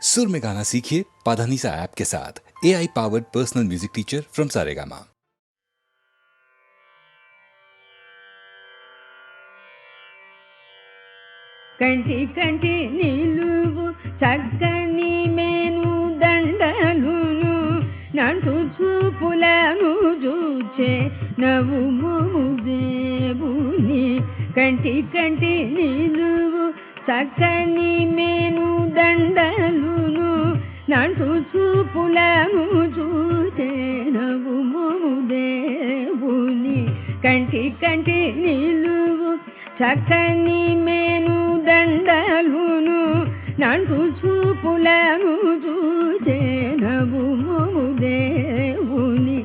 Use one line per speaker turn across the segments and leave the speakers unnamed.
सुर में गाना सीखिए पाधानीसा ऐप के साथ। AI powered personal music teacher from Saregama.
కంటి కంటి నిలువు చక్కని మేను దండలును నంటు చూపులను చూచే నవ్వు దేవుని. కంటి కంటి నిలువు చక్కని మేను దండలును నంటు చూపులను చూచే నవ్వు దేవుని. కంటి కంటి నిలువు చక్కని మేను దండలును నంటు చూపులను చూచే నవ్వు దేవుని.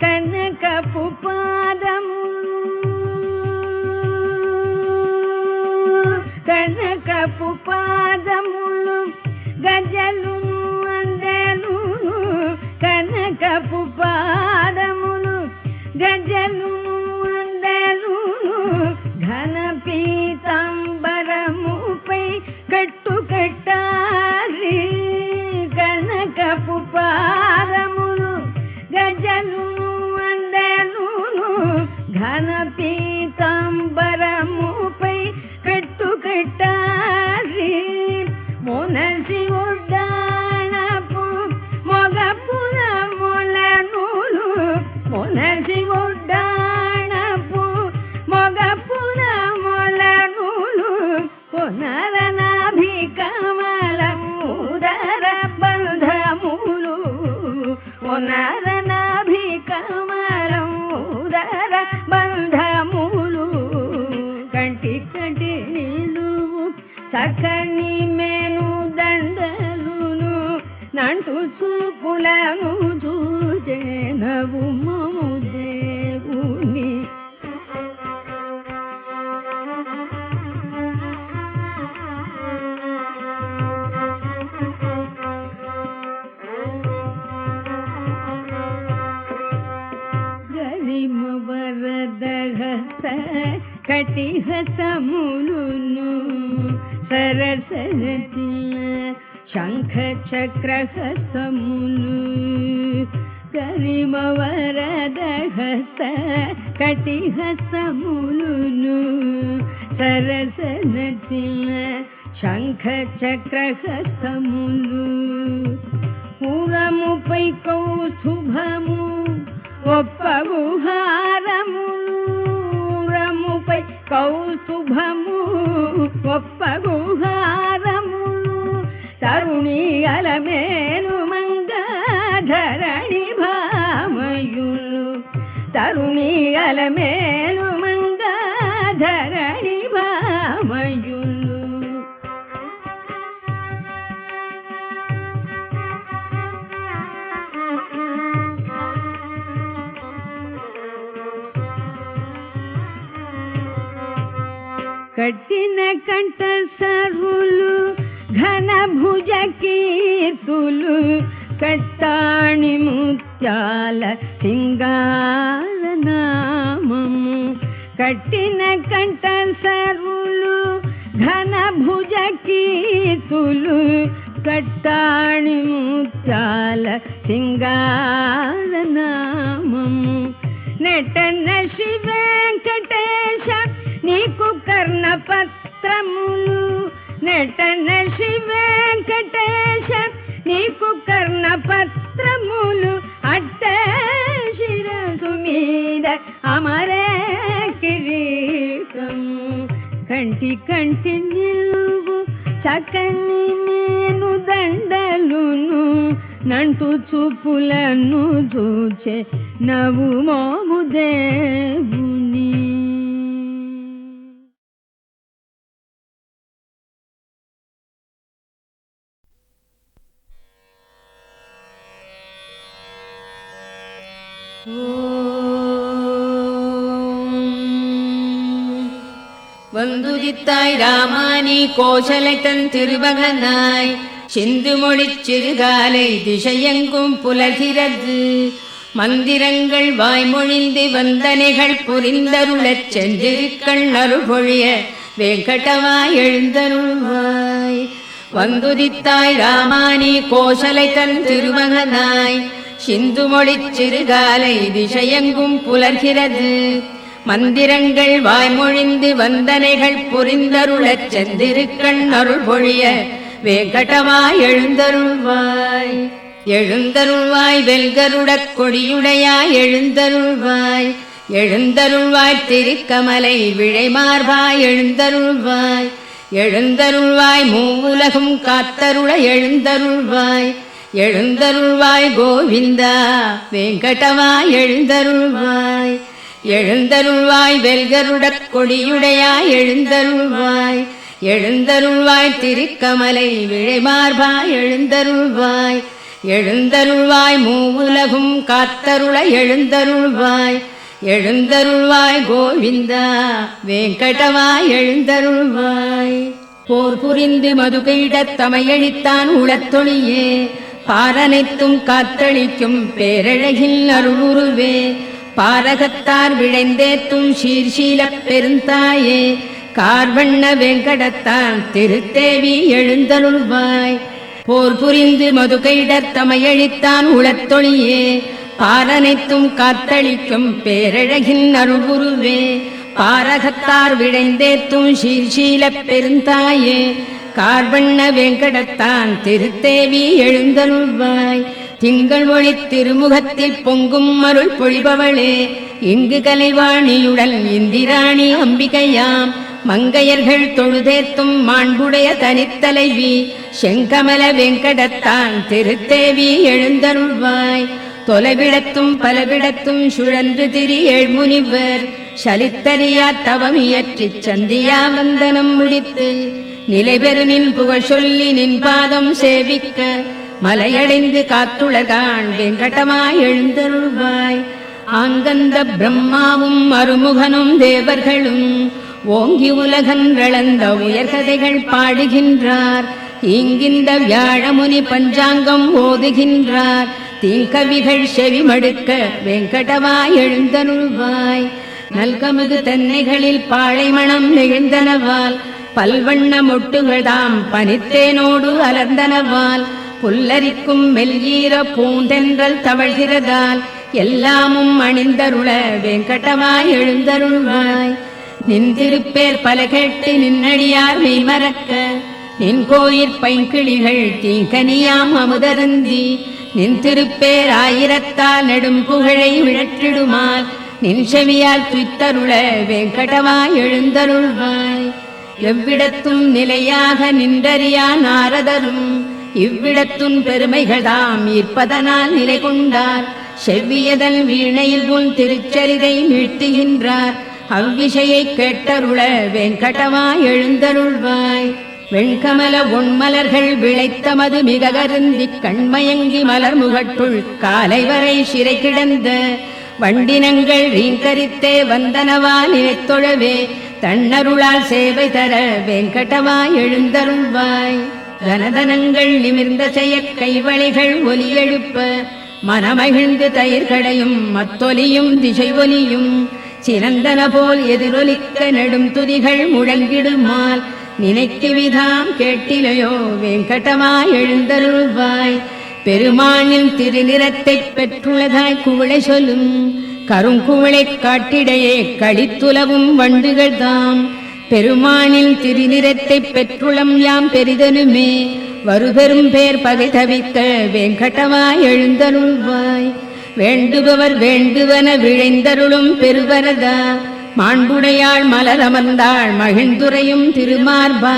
కనకపు పాదములు కనకపు పాదములు గజలును అందెలును. కనకపు పాదములు గజలును అందెలును. ఘన పీతాంబరముపై కట్టు కట్టాలి. కనకపు పాదములు గజలును అందెలును. ఘన పీతాంబరముపై కట్టు కట్టాలి. మొనసి ఒడ్డాణపు మొగపుల మొలనులు. మొనసి ఒడ్డాణపు మొగపుల మొలనులు. పునరనాభికమలముదర బంధములు. పునరనాభికమలముదర బంధములు. కంటి కంటి నిలువు చక్కని మేను దండలును నంటు చూపులను చూచే నవ్వు దేవుని. వరదహస్త కటిహసములును సరసరతి శంఖ చక్రహసములు. గరిమ వరదహస్త కటిహసములును సరసరతి శంఖ చక్రహసములు. పూరముపై కౌస్తుభము ఒప్పగుహారములు. రముపై కౌస్తుభము ఒప్పగుహారములు. తరుణి అలమేలు మంగధరణి భామయులు. తరుణి అలమేలు మంగధరణి భామయులు. కట్టిన కంఠ సరులు ఘన భుజ కీర్తులు. కట్టాణి ముత్యాల సింగార నామము. కట్టిన కంఠ సరులు ఘన భుజ కీర్తులు. కట్టాణి ముత్యాల సింగార నామము. నటన శ్రీ వెంకటేశ నీకు కర్ణపత్రములు. నటన శ్రీ వెంకటేశ నీకు కర్ణపత్రములు. అట్ట శిరసు మీద అమరే కిరీటము. కంటి కంటి నిలువు చక్కని నేను దండలును నంటు చూపులను చూచే నవ్వు దేవుని.
வந்துதித்தாய் ராமானி கோசலைத்தன் திருமகனாய் சிந்து மொழிச் சிறுகாலை திசையெங்கும் புலர்கிறது. மந்திரங்கள் வாய்மொழிந்து வந்தனைகள் புரிந்தருளச் சென்றிருக்கள் அருள்பொழிய வெங்கடவாய் எழுந்தருள்வாய். வந்துதித்தாய் ராமானி கோசலை தன் திருமகனாய் சிந்து மொழிச் சிறுகாலை திசையெங்கும் புலர்கிறது மந்திரங்கள் வாய்மொழிந்து வந்தனைகள் புரிந்தருளச் செந்திருக்கண் அருள் பொழிய வேங்கடமாய் எழுந்தருள்வாய் எழுந்தருள்வாய் வெல்கருடக் கொடியுடையாய் எழுந்தருள்வாய் எழுந்தருள்வாய் திருக்கமலை விழைமார்பாய் எழுந்தருள்வாய் எழுந்தருள்வாய் மூவுலகும் காத்தருள எழுந்தருள்வாய் எழுந்தருள்வாய் கோவிந்தா வேங்கடமாய் எழுந்தருள்வாய் எழுந்தருள்வாய் வெல்கருடக் கொடியுடையாய் எழுந்தருள்வாய் எழுந்தருள்வாய் திருக்கமலை விழைமார்பாய் எழுந்தருள்வாய் எழுந்தருள்வாய் மூவுலகும் காத்தருள எழுந்தருள்வாய் எழுந்தருள்வாய் கோவிந்தா வேங்கடமாய் எழுந்தருள்வாய் போர் புரிந்து மதுகையிடத் தமையழித்தான் உளத்தொழியே பாரனைத்தும் காத்தளிக்கும் பேரழகில் அருளுருவே பாரகத்தார் விழைந்தேத்தும் சீர்ஷீலப் பெருந்தாயே கார்வண்ண வேங்கடத்தான் திருத்தேவி எழுந்தருள்வாய் போர் புரிந்து மதுகையிடத் தமையழித்தான் உளத்தொழியே பாரனைத்தும் காத்தளிக்கும் பேரழகின் அருள்குருவே பாரகத்தார் விழைந்தேத்தும் சீர்ஷீலப் பெருந்தாயே கார்வண்ண வேங்கடத்தான் திருத்தேவி எழுந்தருள்வாய் திங்கள் ஒளி திருமுகத்தில் பொங்கும் அருள் பொழிபவளே இங்கு கலைவாணியுடன் இந்திராணி அம்பிகையாம் மங்கையர்கள் தொழுதேத்தும் மாண்புடைய தனித்தலைவி செங்கமல வெங்கடத்தான் திருத்தேவி எழுந்தருள்வாய் தொலைவிடத்தும் பலவிடத்தும் சுழன்று திரி ஏழ்முனிவர் சலித்தறியா தவமியற்றிச் சந்தியா வந்தனம் முடித்து நிலைபெறு நின் புகழ் சொல்லி நின் பாதம் சேவிக்க மலையடைந்து காத்துளகான் வெங்கடமாய் எழுந்தருள்வாய் ஆங்கந்த பிரம்மாவும் அருமுகனும் தேவர்களும் ஓங்கி உலகன்றளந்த உயர்கதைகள் பாடுகின்றார் இங்கிந்த வியாழமுனி பஞ்சாங்கம் ஓதுகின்றார் தீங்கவிகள் செவிமடுக்க வெங்கடமாய் எழுந்தருள்வாய் நல்கமிகு தென்னைகளில் பாழைமணம் நெகிழ்ந்தனவால் பல்வண்ண மொட்டுகள்தாம் பனித்தேனோடு அலர்ந்தனவால் புல்லரிக்கும் மெல்ஈர பூந்தென்றல் தவழ்கிறதால் எல்லாமும் அணிந்தருள வெங்கடமாய் எழுந்தருள்வாய் நின் திருப்பேர் பல கேட்டு நின்னடியார் மெய்மறக்க நின் கோயிற் பைங்கிளிகள் தீங்கனியாம் அமுதருந்தி நின் திருப்பேர் ஆயிரத்தால் நெடும் புகழை விழற்றிடுமால் நின் செவியால் துய்த்தருள வெங்கடமாய் எழுந்தருள்வாய் எவ்விடத்தும் நிலையாக நின்றறியா நாரதரும் இவ்விடத்துன் பெருமைகள்தாம் ஈர்ப்பதனால் நிலை கொண்டார் செவ்வியதன் வீணையில் உன் திருச்சரிதை மீட்டுகின்றார் அவ்விஷயை கேட்டருள வெங்கடமாய் எழுந்தருள்வாய் வெண்கமல ஒன்மலர்கள் விளைத்தமது மிக கருந்தி கண்மயங்கி மலர் முகட்டுள் காலை வரை சிறை கிடந்த வண்டினங்கள் ரீங்கரித்தே வந்தனவால் நினைத்தொழவே தன்னருளால் சேவை தர வெங்கடமாய் எழுந்தருள்வாய் கனதனங்கள் நிமிர்ந்த செயற் கைவளைகள் ஒலி எழுப்ப மனமகிழ்ந்து தயிர்களையும் மத்தொலியும் திசை ஒலியும் சிறந்தன போல் எதிரொலிக்க நெடும் துதிகள் முழங்கிடுமால் நினைக்குவிதாம் கேட்டிலையோ வெங்கடமாய் எழுந்தருள்வாய் பெருமானின் திருநிறத்தைப் பெற்றுள்ளதாய் குவளை சொல்லும் கருங்குவளைக் காட்டிடையே களித்துலவும் வண்டுகள் தாம் பெருமானின் திருநிறத்தைப் பெற்றுளம் யாம் பெரிதனுமே வருபெரும் பேர் பகை தவிக்க வெங்கடமாய் எழுந்தருள்வாய் வேண்டுபவர் வேண்டுவன விழைந்தருளும் பெருவரதா மாண்புடையாள் மலர் அமர்ந்தாள் மகிழ்ந்துரையும் திருமார்பா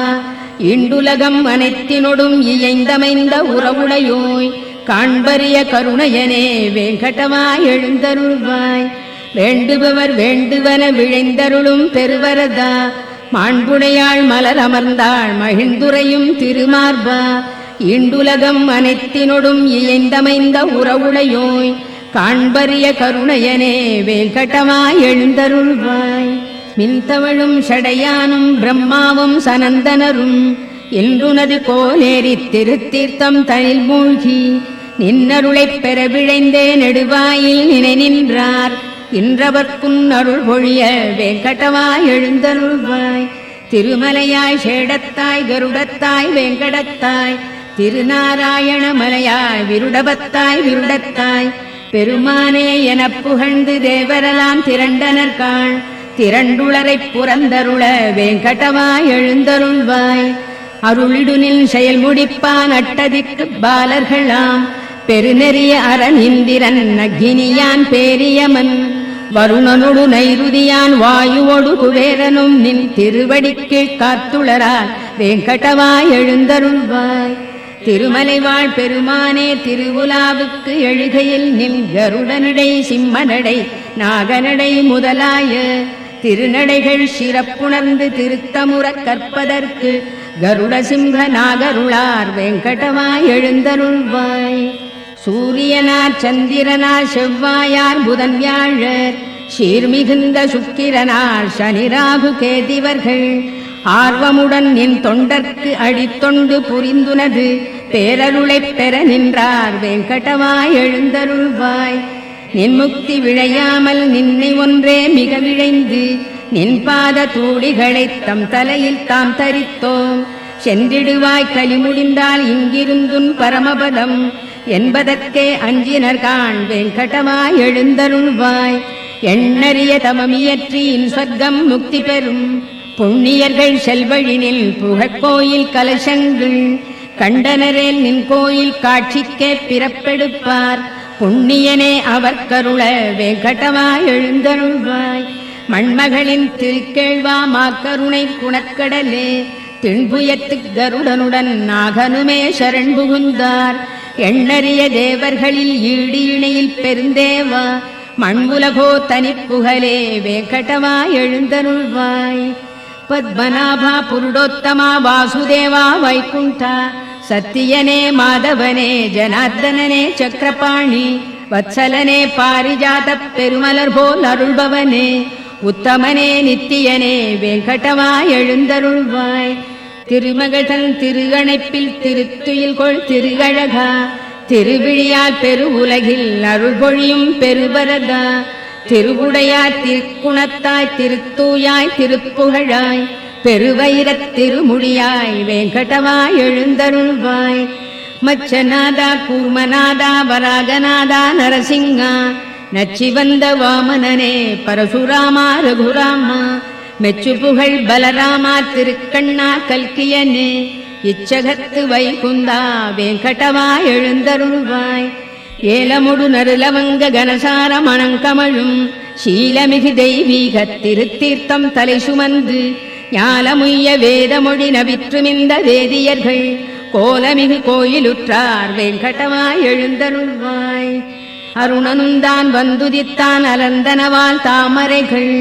இண்டுலகம் அனைத்தினொடும் இயைந்தமைந்த உறவுடையோய் காண்பரிய கருணையனே வெங்கடமாய் எழுந்தருள்வாய் வேண்டுபவர் வேண்டுவன விழைந்தருளும் பெருவரதா மாண்புடையாள் மலர் அமர்ந்தாள் மகிழ்ந்துரையும் திருமார்பா இண்டுலகம் அனைத்தினொடும் இயைந்தமைந்த உறவுடையோய் காண்பரிய கருணையனே வெங்கடமாய் எழுந்தருள்வாய் மின்தவழும் ஷடையானும் பிரம்மாவும் சனந்தனரும் என்றுனது கோலேரி திருத்தீர்த்தம் தனில் மூழ்கி நின்னருளைப் பெற விழைந்தே நெடுவாயில் நினை நின்றார் இன்றவர்க்குன் அருள் பொழிய வெங்கடமாய் எழுந்தருள்வாய் திருமலையாய் சேடத்தாய் கருடத்தாய் வேங்கடத்தாய் திருநாராயணமலையாய் விருடபத்தாய் விருடத்தாய் பெருமானே எனப் புகழ்ந்து தேவரெல்லாம் திரண்டனர்காள் திரண்டுளரைப் புறந்தருள வேங்கடவாய் எழுந்தருள்வாய் அருளிடுனில் செயல் முடிப்பான் அட்டதிக்கு பாலர்களாம் பெருநெறிய அரண் இந்திரன் அக்னியான் பேரியமன் வருணனொடு நைருதியான் வாயுவொடு குபேரனும் நின் திருவடிக்கு காத்துளரால் வேங்கடவாய் எழுந்தருள்வாய் திருமலைவாழ் பெருமானே திருவுலாவுக்கு எழுகையில் நின் கருடனடை சிம்மனடை நாகனடை முதலாய திருநடைகள் சிறப்புணர்ந்து திருத்தமுறக் கற்பதற்கு கருட சிம்ஹ நாகருளார் வேங்கடவாய் எழுந்தருள்வாய் சூரியனார் சந்திரனார் செவ்வாயார் புதன் வியாழர் சீர்மிகுந்த சுக்கிரனார் சனிராகு கேதிவர்கள் ஆர்வமுடன் நின் தொண்டர்க்கு அடித்தொண்டு புரிந்துனது பேரருளைப் பெற நின்றார் வேங்கடவாய் எழுந்தருள்வாய் நின் முக்தி விழையாமல் நின்னை ஒன்றே மிக விழைந்து நின் பாத தூடிகளைத் தம் தலையில் தாம் தரித்தோம் சென்றிடுவாய் கலி முடிந்தால் இங்கிருந்துன் பரமபதம் என்பதற்கே அஞ்சினர்காண் வேங்கடவாய் எழுந்தருள்வாய் எண்ணறிய தமமியற்றியின் சொர்க்கம் முக்தி பெறும் புண்ணியர்கள் செல்வழினில் புகழ்கோயில் கலசங்கள் கண்டனரேல் நின் கோயில் காட்சிக்கே பிறப்பெடுப்பார் புண்ணியனே அவர் கருள வேங்கடவாய் எழுந்தருள்வாய் மண்மகளின் திருக்கேழ்வா மாக்கருணை குணக்கடலே திண்புயத்து கருடனுடன் நாகனுமே சரண் புகுந்தார் எண்ணறிய தேவர்களில் ஈடு இணையில் பெருந்தேவா மண்புலகோ தனிப்புகழே வேங்கடவாய் எழுந்தருள்வாய் பத்மநாபா புருடோத்தமா வாசுதேவா வைகுண்டா சத்தியனே மாதவனே ஜனார்தனனே சக்கரபாணி வத்சலனே பாரிஜாத பெருமலர் போல் அருள்பவனே உத்தமனே நித்தியனே வேங்கடவாய் எழுந்தருள்வாய் திருமகள்தன் திருகணைப்பில் திருத்துயில் கொள் திருகழகா திருவிழியால் பெரு உலகில் அருள் பொழியும் பெருவரதா திருவுடையாய் திருக்குணத்தாய் திருத்தூயாய் திருப்புகழாய் பெருவைரத் திருமுடியாய் வேங்கடவாய் எழுந்தருள்வாய் மச்சநாதா கூர்மநாதா வராகநாதா நரசிங்கா நச்சிவந்த வாமனனே பரசுராமா ரகுராமா மெச்சு புகழ் பலராமா திருக்கண்ணா கல்கியனே இச்சகத்து வைகுந்தா வேங்கடவாய் எழுந்தருள்வாய் ஏலமுடு நருலவங்க கனசார மணங்கமழும் சீலமிகு தெய்வீக திருத்தீர்த்தம் தலை சுமந்து ஞாலமுய்ய வேதமொழி நவிற்றுமிந்த வேதியர்கள் கோலமிகு கோயிலுற்றார் வேங்கடவாய் எழுந்தருள்வாய் அருணனுந்தான் வந்துதித்தான் அலர்ந்தனவால் தாமரைகள்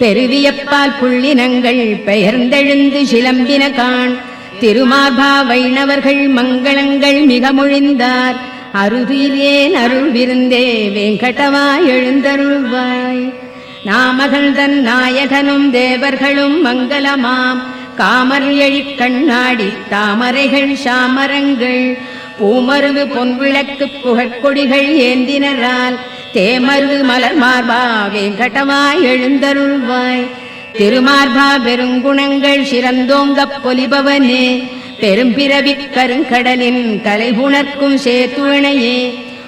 பெருவியப்பால் புள்ளினங்கள் பெயர்ந்தெழுந்து சிலம்பின காண் திருமார்பா வைணவர்கள் மங்களங்கள் மிக மொழிந்தார் அருகிலேன் அருள் விருந்தே வேங்கடவாய் எழுந்தருள்வாய் நாமகள் தன் நாயகனும் தேவர்களும் மங்களமாம் காமர் எழிற் கண்ணாடி தாமரைகள் சாமரங்கள் பூமருவு பொன்விளக்கு புகழ்கொடிகள் ஏந்தினரால் தேமருவு மலர் மார்பா வேங்கடவாய் எழுந்தருள்வாய் திருமார்பா பெருங்குணங்கள் சிறந்தோங்கப் பொலிபவனே பெரும்பிறவிக் கருங்கடலின் கலைபுணர்க்கும் சேத்துணையே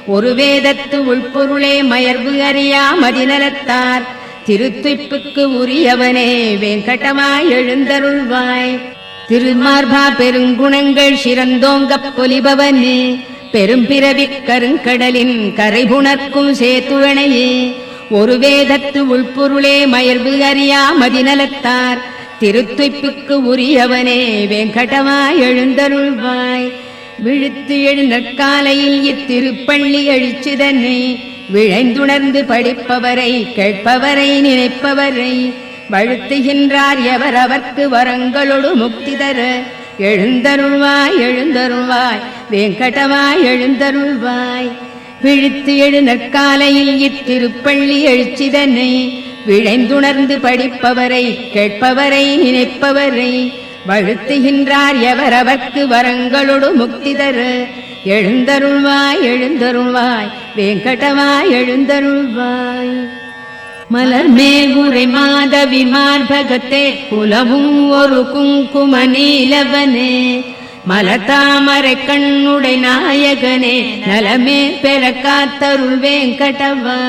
ஒரு வேதத்து உள்பொருளே மயர்வு அறியா மதிநலத்தார் திருத்துய்ப்புக்கு உரியவனே வேங்கடவாய் எழுந்தருள்வாய் திருமார்பா பெருங்குணங்கள் சிறந்தோங்கப் பொலிபவனே பெரும்பிறவிக் கருங்கடலின் கரைபுணர்க்கும் சேத்துணையே ஒரு வேதத்து உள்பொருளே மயர்வு அறியா மதிநலத்தார் திருத்துய்ப்புக்கு உரியவனே வேங்கடவாய் எழுந்தருள்வாய் விழுத்து எழு நற்காலையில் இத்திருப்பள்ளி எழுச்சிதனை விழைந்துணர்ந்து படிப்பவரை கேட்பவரை நினைப்பவரை வழுத்துகின்றார் எவர் அவர்க்கு வரங்களொடு முக்தி தர எழுந்தருள்வாய் எழுந்தருள்வாய் வேங்கடவாய் எழுந்தருள்வாய் விழித்து எழு நற்காலையில் இத்திருப்பள்ளி எழுச்சிதனை விழைந்துணர்ந்து படிப்பவரை கேட்பவரை நினைப்பவரை வழுத்துகின்றார் எவர் அவர்க்கு வரங்களொடு முக்தி தர எழுந்தருள்வாய் எழுந்தருள்வாய் வேங்கடவாய் எழுந்தருள்வாய் மலர் மேல் உரை மாதவி மார்பகத்தே குலவும் ஒரு குங்கும நீலவனே மலத்தாமரை கண்ணுடை நாயகனே நலமே பெற காத்தருள் வேங்கடவா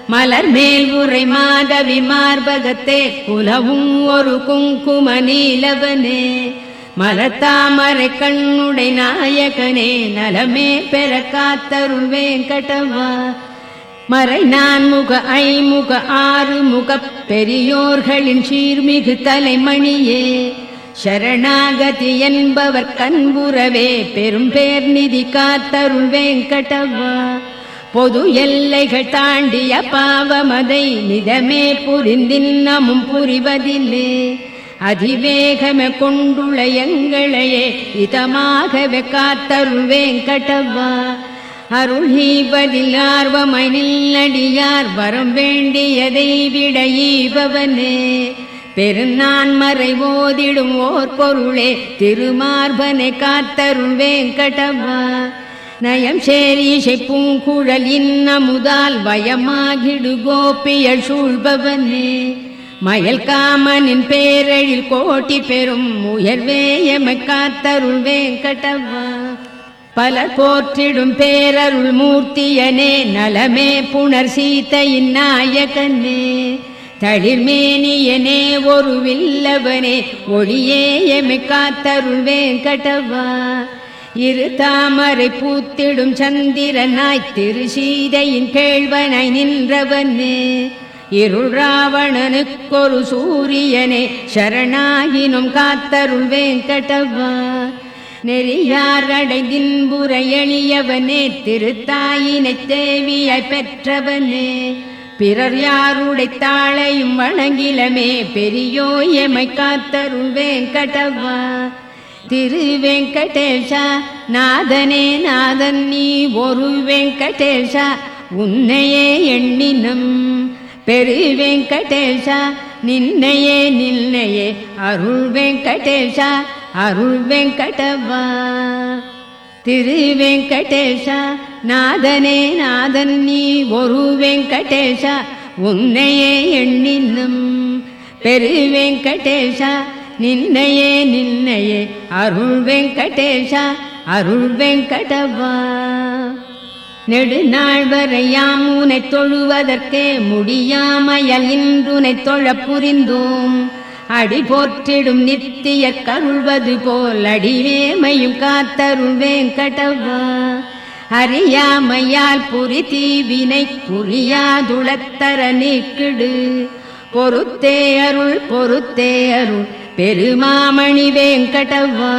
மலர் மேல் உரை மாதவி மார்பகத்தே குலவும் ஒரு குங்கும நீலவனே மலத்தாமரை கண்ணுடை நாயகனே நலமே பெற காத்தருள் வேங்கடவா மறை நான்முக ஐமுக ஆறுமுக பெரியோர்களின் சீர்மிகு தலைமணியே சரணாகதி என்பவர் கண்புறவே பெரும் பேர் நிதி காத்தருள் வேங்கடவா பொது எல்லைகள் தாண்டிய பாவமதை நிதமே புரிந்தின்னமும் புரிவதில்லே அதிவேகமே கொண்டுள்ள எங்களையே இதமாகவே காத்தருள் வேங்கடவா அருள் ஈவதில் ஆர்வமாய் நில்லடியார் வரம் வேண்டியதை விட ஈபவனே பெருநான் மறை ஓதிடும் ஓர் பொருளே திருமார்பனை காத்தருள் வேங்கடவா நயம் சேரீசை பூங்குழல் இன்னமுதால் வயமாகிடு கோபியல் சூழ்பவனே மயல் காமனின் பேரழில் கோட்டி பெறும் உயர்வே எமை காத்தருள் வேங்கடவா பலர் போற்றிடும் பேரருள் மூர்த்தியனே நலமே புனர் சீதையின் நாயகனே தளிர்மேனியனே ஒரு வில்லவனே ஒளியே எமை காத்தருள் வேங்கடவா இரு தாமரை பூத்திடும் சந்திரனாய் திரு சீதையின் கேழ்வனாய் நின்றவனே இருள் ராவணனுக்கொரு சூரியனே சரணாகினும் காத்தருள் வேங்கடவா நெறியார் அடைந்தின்புற எளியவனே திருத்தாயினை தேவியாய் பெற்றவனே பிறர் யாருடை தாளையும் வணங்கிலமே பெரியோ எமை காத்தருள் வேங்கடவா திரு வெங்கடேஷா நாதனே நாதன் நீ ஒரு வெங்கடேஷா உன்னையே எண்ணினம் பெரு வெங்கடேஷா நின்னையே நின்னையே அருள் வெங்கடேஷா அருள் வெங்கடவா திரு வெங்கடேஷா நாதனே நாதன் நீ ஒரு வெங்கடேஷா உன்னையே எண்ணினும் பெரு வெங்கடேஷா நின்னையே நின்னையே அருள் வெங்கடேஷா அருள் வெங்கடவா நெடுநாள் வரையாம் உனை தொழுவதற்கே முடியாமையல் இன்றுனை தொழ புரிந்தோம் அடி போற்றிடும் நித்திய கருள்வது போல் அடிவேமையும் காத்தருள் வேங்கடவா அறியாமையால் புரி தீவினை புரியாதுளத்தர நீக்கிடு பொறுத்தே அருள் பெருமாமணி வேங்கடவா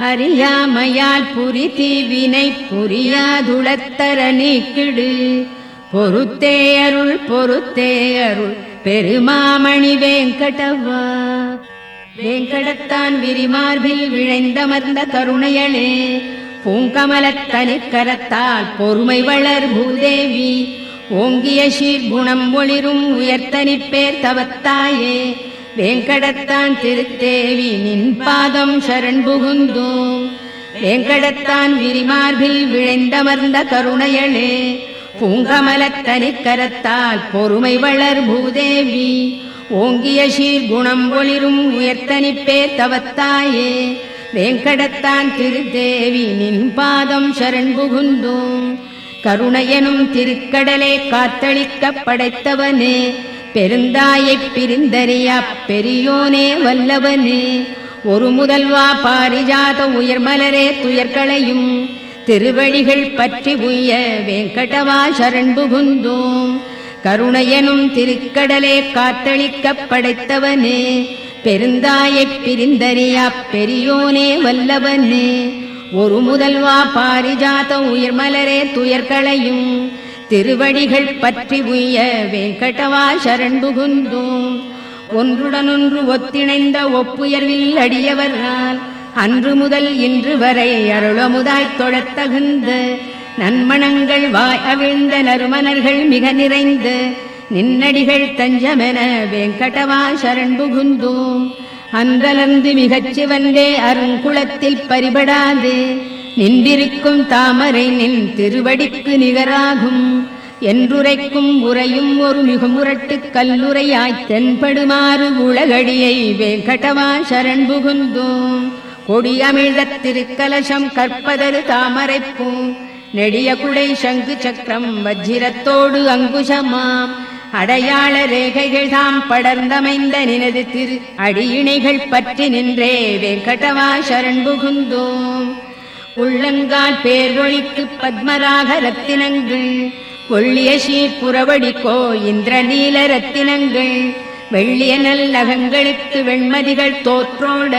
அறியாமையால் புரி தீவினை புரியாதுளத்தர நீக்கிடு பொறுத்தே அருள் பெருமாமணி வேங்கடவா வேங்கடத்தான் விரிமார்பில் விழைந்தமர்ந்த கருணையளே பூங்கமலத்தனி கரத்தால் பொறுமை வளர் பூதேவி ஓங்கிய சீர்குணம் ஒளிரும் உயர்த்தனி பேர் தவத்தாயே வேங்கடத்தான் திருத்தேவி நின் பாதம் சரண் புகுந்தோம் வேங்கடத்தான் விரிமார்பில் விழைந்தமர்ந்த கருணையளே பூங்கமலத்தனி கரத்தால் பொறுமை வளர் பூதேவி ஓங்கிய சீர்குணம் ஒளிரும் உயர்த்தனி பேர் தவத்தாயே வேங்கடத்தான் திருத்தேவி நின் பாதம் சரண் புகுந்தோம் கருணையனும் திருக்கடலே காத்தளிக்க படைத்தவனே பெருந்தாயைப் பிரிந்தறியா பெரியோனே வல்லவனே ஒரு முதல்வா பாரிஜாத உயர்மலரே துயர்களையும் திருவடிகள் பற்றி உய்ய வேங்கடவா சரண் புகுந்தோம் கருணையனும் திருக்கடலே காத்தளிக்க படைத்தவனே பெருந்தாயைப் பிரிந்தறியா பெரியோனே வல்லவனே ஒரு முதல்வா பாரிஜாத உயர்மலரே துயர்களையும் திருவடிகள் பற்றி உய்ய வேங்கடவா சரண் புகுந்தோம் ஒன்றுடனொன்று ஒத்திணைந்த ஒப்புயர்வில் அடியவரால் அன்று முதல் இன்று வரை அருளமுதாய்த் தொழத்தகுந்த நன்மணங்கள் வாய் அவிழ்ந்த நறுமணர்கள் மிக நிறைந்த நின்னடிகள் தஞ்சமென வேங்கடவா சரண் புகுந்தோம் அன்றலர்ந்து மிகச் சிவந்தே அருங்குளத்தில் பரிபடாது நின்றிருக்கும் தாமரை நின் திருவடிக்கு நிகராகும் என்றுரைக்கும் உரையும் ஒரு மிகுமுரட்டு கல்லுரையாய்த் தென்படுமாறு உலகடியை வெங்கடவா சரண் புகுந்தோம். கொடியமிழ்தத் திருக்கலசம் கற்பதரு தாமரைப்பூ நெடிய குடை சங்கு சக்கரம் வஜ்ரத்தோடு அங்குசமாம் அடையாள ரேகைகள் தாம் படர்ந்தமைந்த நினது திரு அடியிணைகள் பற்றி நின்றே வெங்கடவா சரண் புகுந்தோம். உள்ளங்கால் பேர்வொழிக்கு பத்மராக ரத்தினங்கள் ஒள்ளிய சீர்புறவடிக்கோ இந்திர நீல ரத்தினங்கள் வெள்ளிய நல்லகங்களுக்கு வெண்மதிகள் தோற்றோட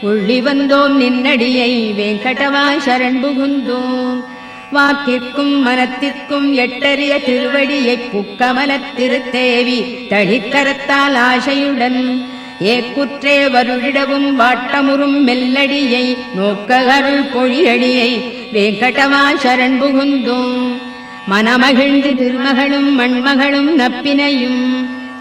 உள்ளி வந்தோம் நின்னடியை வெங்கடவா சரண் புகுந்தோம். வாக்கிற்கும் மனத்திற்கும் எட்டறிய திருவடியை புக்கமலத் திருத்தேவி தளிக்கரத்தால் ஆசையுடன் ஏக்குற்றே வருடிடவும் வாட்டமுறும் மெல்லடியை நோக்க அருள் பொழியடியை வெங்கடவா சரண் புகுந்தோம். மனமகிழ்ந்து திருமகளும் மண்மகளும் நப்பினையும்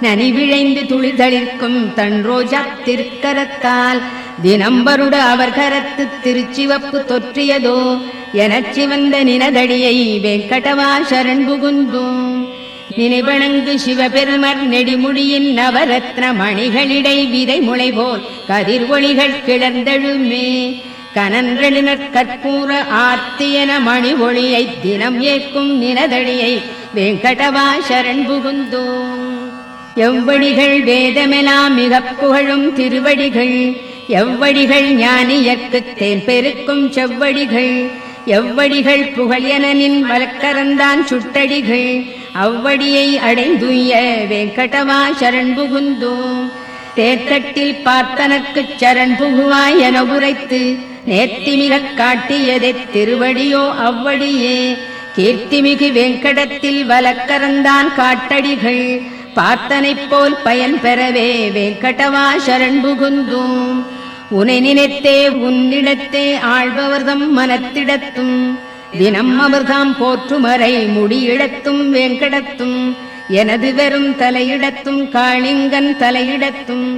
நனிவிழைந்து துளிதளிர்க்கும் தன் ரோஜா திருக்கரத்தால் தினம்பருட அவர் கரத்து திருச்சிவப்பு தொற்றியதோ எனச் சிவந்த நினதடியை வெங்கடவா சரண் புகுந்தோம். நினைவணங்கு சிவபெருமர் நெடிமுடியின் நவரத்ன மணிகளிடை விதை முளை போல் கதிர் ஒளிகள் கிளர்ந்தெழுமே கனன்றெழுநற் கற்பூர ஆர்த்தியன மணி ஒளியை தினம் ஏற்கும் நினதடியை வெங்கடவா சரண் புகுந்தோம். எவ்வடிகள் வேதமெலாம் மிகப் புகழும் திருவடிகள் எவ்வடிகள் ஞானியர்க்குத் தேன் பெருக்கும் செவ்வடிகள் எவ்வடிகள் புகழெனின் வழக்கரந்தான் சுட்டடிகள் அவ்வடியை அடைந்துய வெங்கடவா சரண் புகுந்தோம். தேர்தட்டில் பார்த்தனர்க்குச் சரண் புகுவாய் என உரைத்து நேர்த்திமிகக் காட்டியதை திருவடியோ அவ்வடியே கீர்த்திமிகு வெங்கடத்தில் வழக்கரந்தான் காட்டடிகள் பார்த்தனைப் போல் பயன் பெறவே வெங்கடவா சரண் புகுந்தோம். உனை நினைத்தே உன்னிடத்தே ஆழ்பவர்தம் மனத்திடத்தும் தினம் அவர்தாம் போற்றுமறை முடியிடத்தும் வெங்கடத்தும் எனது வெறும் தலையிடத்தும் காளிங்கன் தலையிடத்தும்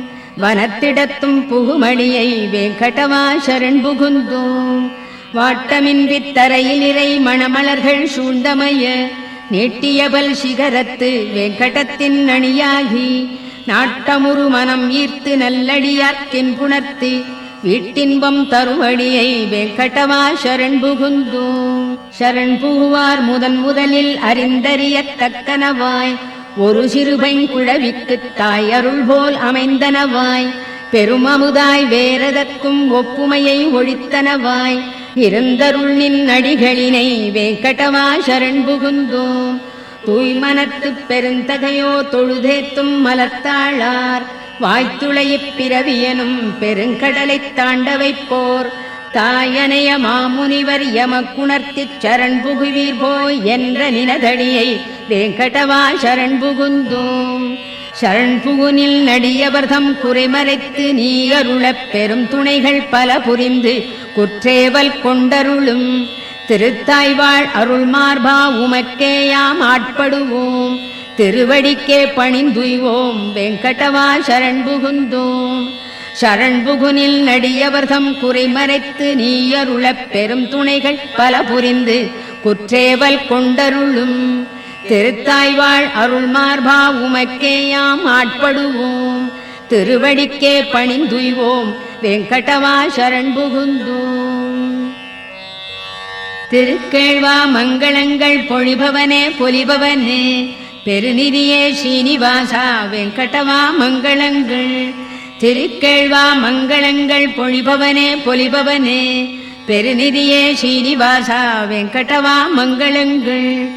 வனத்திடத்தும் புகுமணியை வெங்கடவா சரண் புகுந்தோம். வாட்டமின்றி தரையில் இறை மணமலர்கள் சூழ்ந்தமைய நீட்டியபல் சிகரத்து வெங்கடத்தின் அணியாகி நாட்டமுறு மனம் ஈர்த்து நல்லடியார்க்கின் புணர்த்து வீட்டின்பம் தருவடியை வெங்கடவா சரண் புகுந்தோம். சரண் புகுவார் முதலில் அறிந்தறியத்தக்கனவாய் ஒரு சிறுபைங் குழவிக்குத் தாய் அருள் போல் அமைந்தனவாய் பெருமமுதாய் வேறதற்கும் ஒப்புமையை ஒழித்தனவாய் இருந்தருள் நின் அடிகளினை வெங்கடவா சரண் புகுந்தோம். தூய்மனத்துப் பெருந்தகையோ தொழுதேத்தும் மலர்த்தாளார் வாய்த்துளையிப் பிறவியனும் பெருங்கடலைத் தாண்டவைப்போர் தாயனைய மாமுனிவர் எமக்குணர்த்திச் சரண் புகுவீர் போய் என்ற நினதடியை வெங்கடவா சரண் புகுந்தோம். சரண் புகுனில் நடியவர்தம் குறைமறைத்து நீ அருளப் பெரும் துணைகள் பல புரிந்து குற்றேவல் கொண்டருளும் திருத்தாய்வாழ் அருள் மார்பா உமக்கேயாம் ஆட்படுவோம் திருவடிக்கே பணிந்துய்வோம் வெங்கடவா சரண் புகுந்தோம். சரண் புகுனில் நடியவர்தம் குறைமறைத்து நீ அருளப் பெரும் துணைகள் பல புரிந்து குற்றேவல் கொண்டருளும் திருத்தாய்வாழ் அருள் மார்பா உமக்கேயாம் ஆட்படுவோம் திருவடிக்கே பணிந்துய்வோம் வெங்கடவா சரண் புகுந்தோம். திருக்கேழ்வா மங்களங்கள் பொழிபவனே பொலிபவனே பெருநிதியே ஸ்ரீனிவாசா வெங்கடவா மங்களங்கள் திருக்கேழ்வா மங்களங்கள் பொழிபவனே பொலிபவனே பெருநிதியே ஸ்ரீனிவாசா வெங்கடவா மங்களங்கள்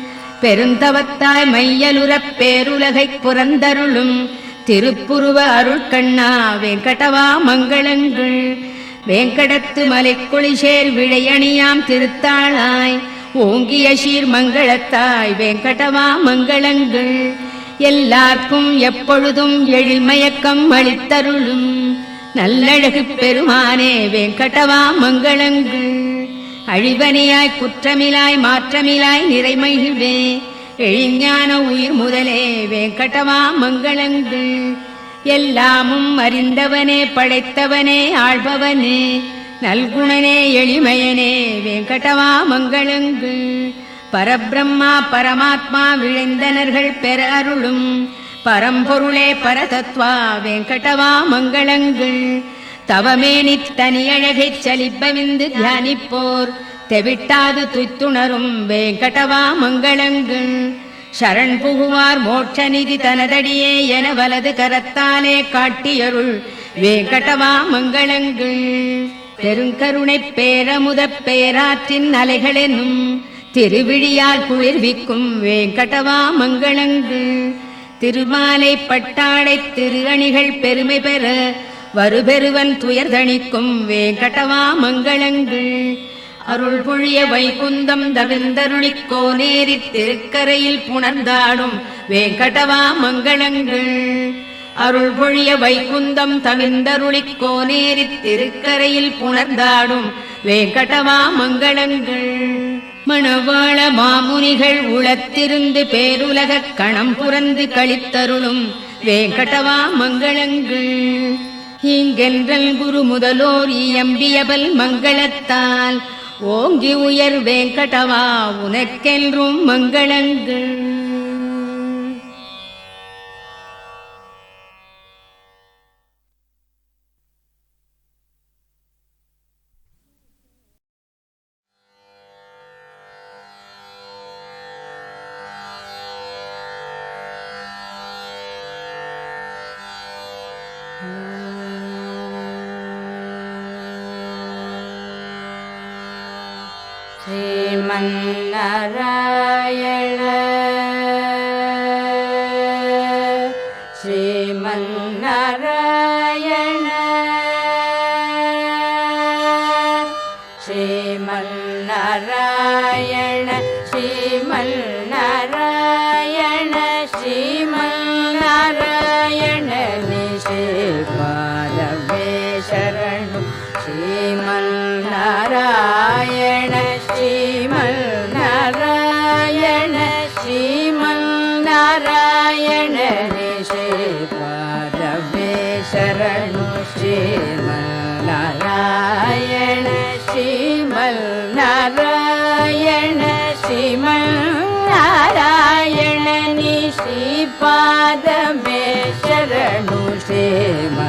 பெருந்தவத்தாய் மையலுறப் பேருலகைப் புறந்தருளும் திருப்புருவ அருட்கண்ணா வெங்கடவா மங்களங்கள் வேங்கடத்து மலைக்குளிசேர் விழையணியாம் திருத்தாளாய் ஓங்கிய சீர் மங்களத்தாய் வெங்கடவா மங்களங்கள் எல்லார்க்கும் எப்பொழுதும் எழில்மயக்கம் அளித்தருளும் நல்லழகு பெருமானே வெங்கடவா மங்களங்கள் அழிவனையாய் குற்றமிலாய் மாற்றமிலாய் நிறைமகிழ்வே எழிஞான உயிர் முதலே வெங்கடவா மங்களங்கள் எல்லாமும் அறிந்தவனே படைத்தவனே ஆள்பவனே நல்குணனே எளிமையனே வெங்கடவா மங்களங்கள் பரபிரம்மா பரமாத்மா விழைந்தனர்கள் பெற அருளும் பரம்பொருளே பரதத்வா வெங்கடவா மங்களங்கள். தவமேனி தனியழகைச் சலிப்பவிந்து தியானிப்போர் தெவிட்டாது துய்த்துணரும் வெங்கடவா மங்களங்கள். சரண் புகுவார் மோட்சநிதி தனதடியே என வலது கரத்தாலே காட்டியருள் வெங்கடவா மங்களங்கள். பெருங்கருணை பேரமுத பேராற்றின் அலைகளெனும் திருவிழியால் குளிர்விக்கும் வெங்கடவா மங்களங்கள். திருமாலை பட்டாடை திரு அணிகள் பெருமை பெற வருபெருவன் துயர்தணிக்கும் வெங்கடவா மங்களங்கள். அருள் பொழிய வைகுந்தம் தவிர்ந்தருளிக் கோனேரி திருக்கரையில் புணர்ந்தாடும் வெங்கடவா மங்களங்கள். அருள் பொழிய வைகுந்தம் தவிர்ந்தருளிக் கோனேரி திருக்கரையில் புணர்ந்தாடும் வெங்கடவா மங்களங்கள். மணவாள மாமுனிகள் உளத்திருந்து பேருலகக் கணம் புரந்து கழித்தருளும் வெங்கடவா மங்களங்கள். இங்கென்றல் குரு முதலோர் இயம்பியபல் மங்களத்தால் ஓங்கி உயர் வெங்கடவா உனக்கென்றும் மங்களங்கள்.
श्रीमन्नारायण श्रीमन्नारायण श्रीमन्नारायण श्रीमन्नारायण श्रीमन्नारायण निश्रीपादवे शरणु श्रीमन्नारायण श्रीमन्नारायण श्रीमन्नारायण निश्रीपादवे शरणु श्रीमन्नारायण श्रीमन्नारायण श्रीमन्नारायण निश्रीपादवे शरणु श्रीमन्नारायण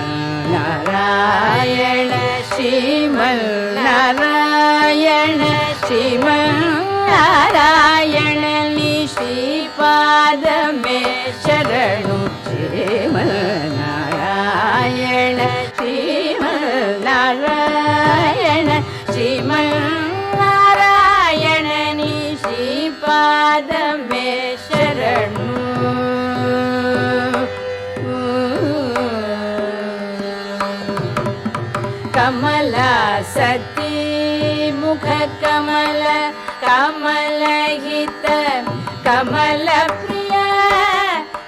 श्रीमन्नारायण श्रीमन्नारायण निश्रीपादवे शरणु श्रीमन्नारायण श्रीमन्नारायण श्रीमन्नारायण निश्रीपादवे शरणु कमला सती मुख कमल कमलहित कमल प्रिय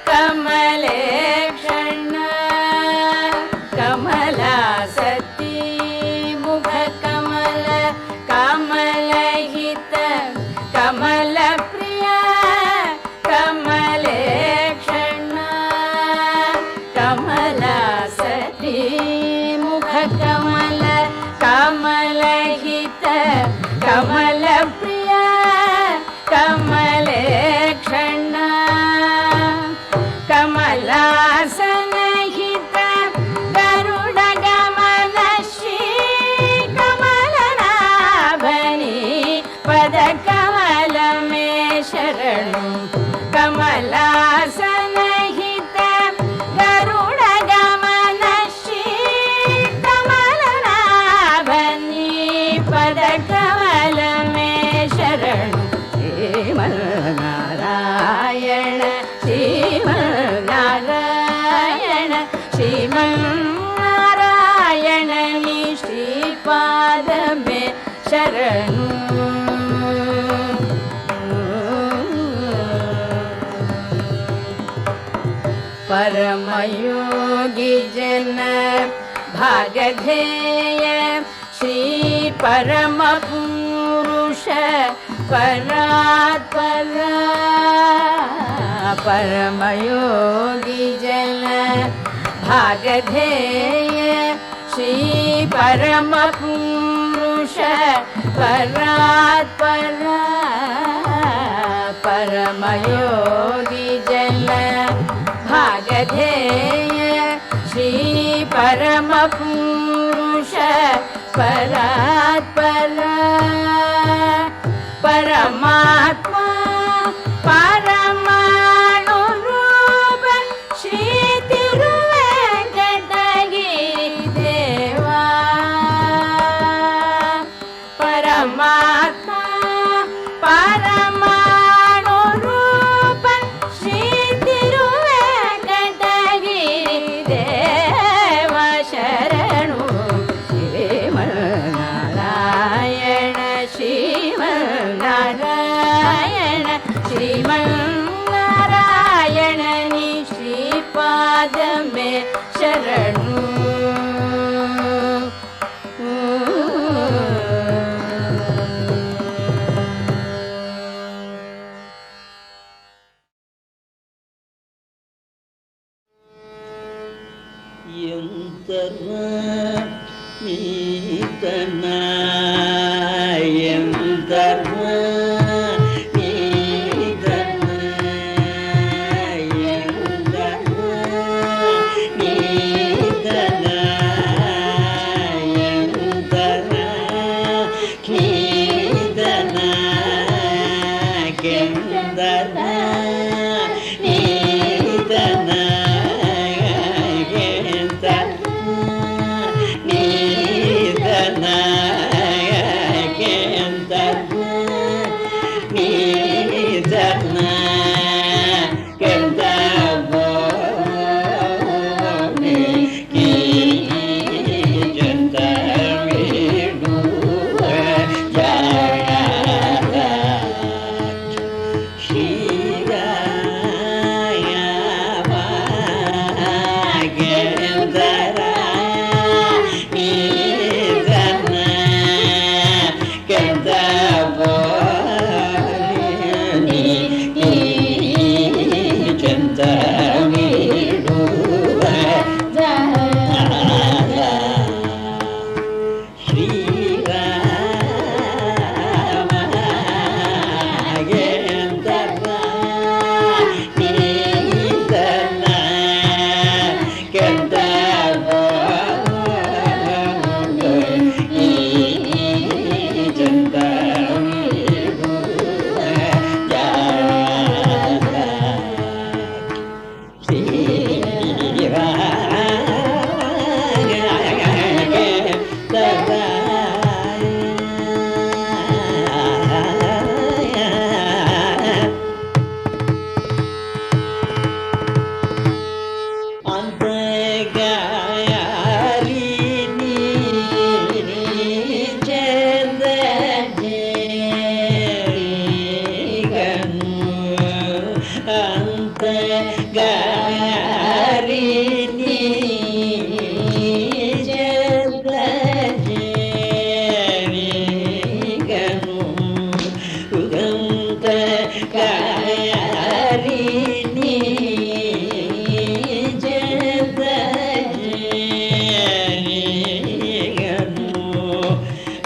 कमलेक्षण कमला सती मुख कमल कमलहित कमल प्रिय कमलेक्षण कमला सती मुख कमल कमलहित कमल प्रिय कमलेक्षण कमलासनहित गरुड गमन श्री कमलनाभनि पद कमल में शरणु कमलासनहित गरुड गमन श्री कमलनाभनि पद कमल में शरणु श्रीमन्नारायण श्रीमन्नारायण श्रीमन्नारायण निश्रीपादवे शरणु परमयोगी जन भागधेय श्री परम पुरुष परात्पर परमयोगी जन भागधेय श्री परम पुरुष परात्पर परमयोगी जन भागधेय श्री परम पुरुष परात्पर परमात्मा परमाणु रूप श्री तिरुवेंकटगिरि देवा परमात्मा परमाणु रूप श्री तिरुवेंकटगिरि देवा शरणु श्रीमन्नारायण श्रीमन्नारायण श्रीमन्नारायण नि श्रीपाद में शरणु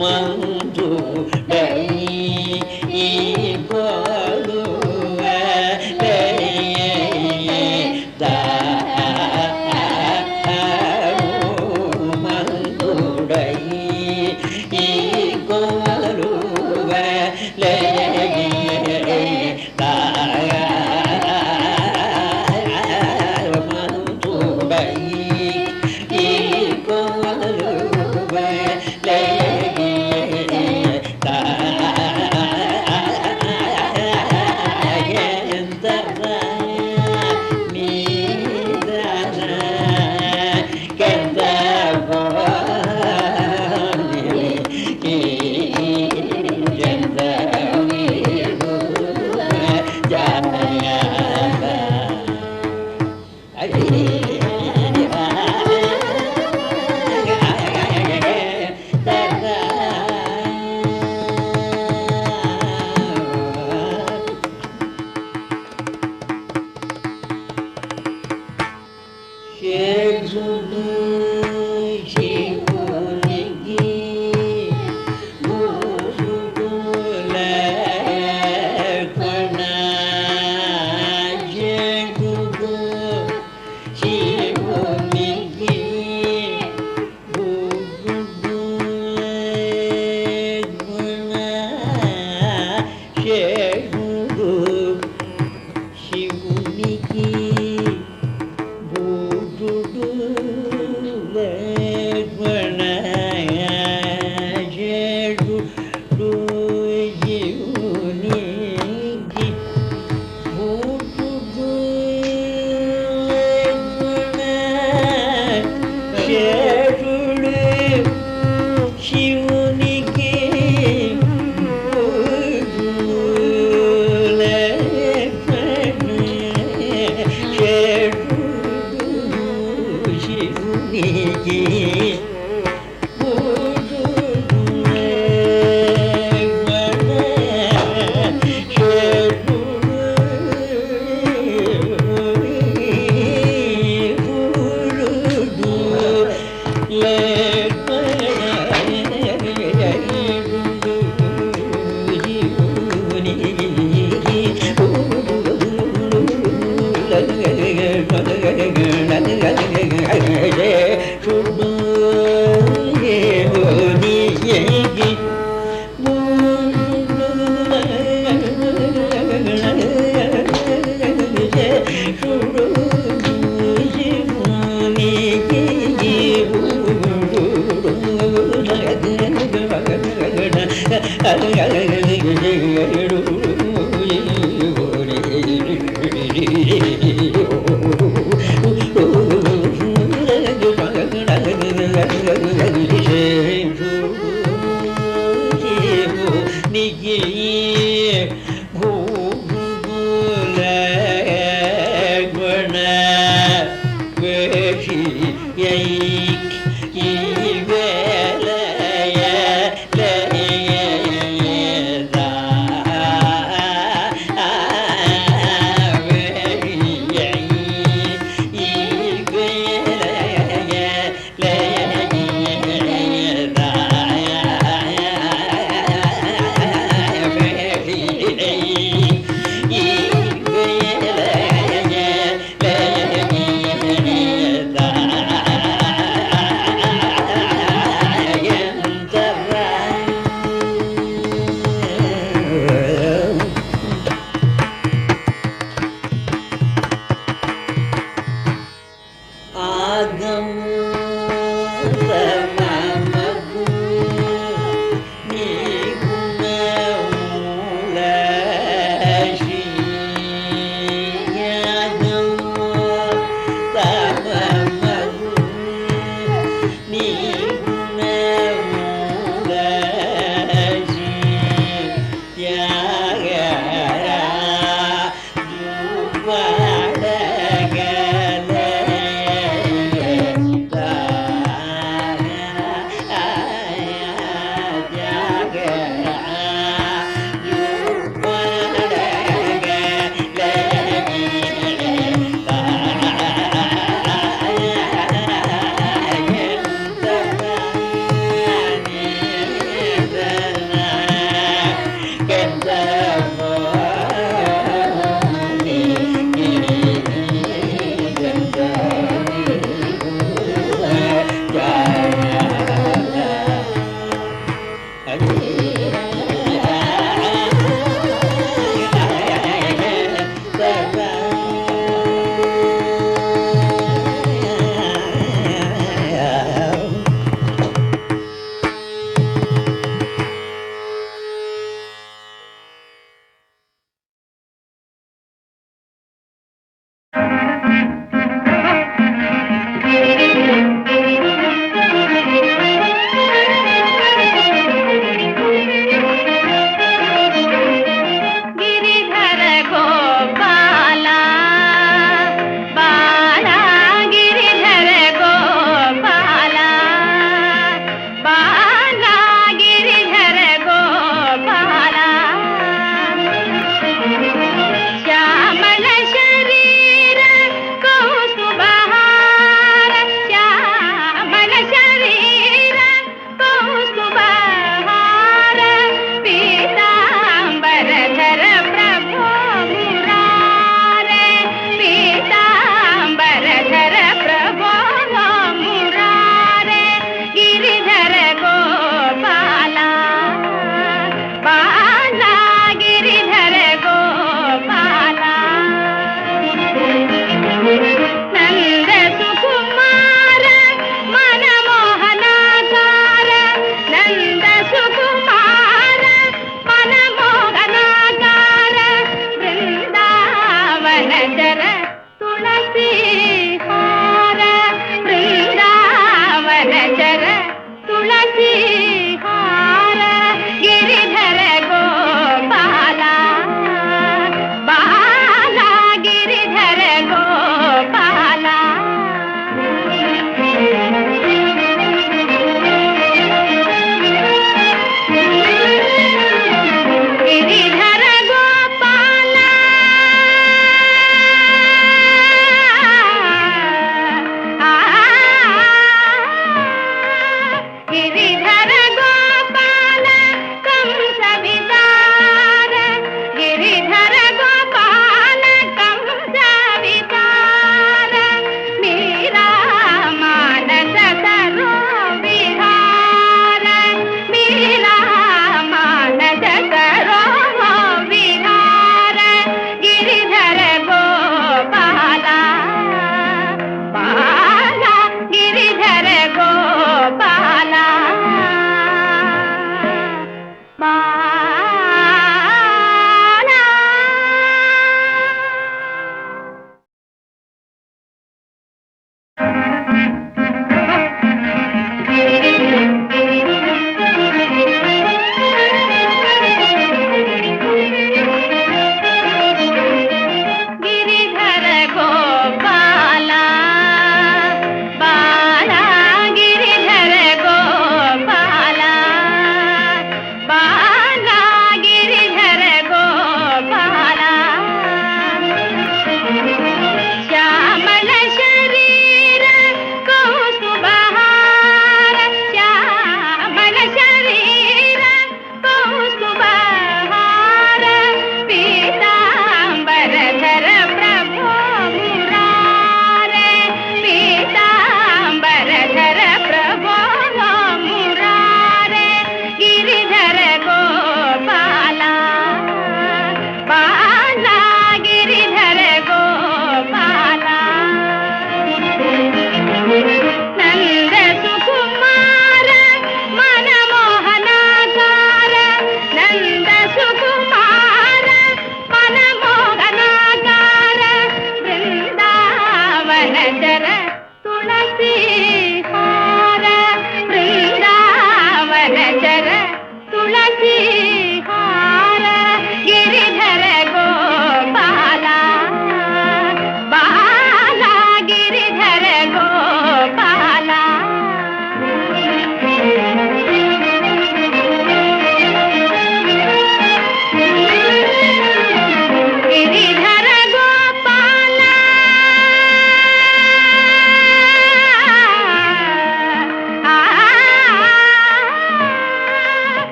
ಮಂಜು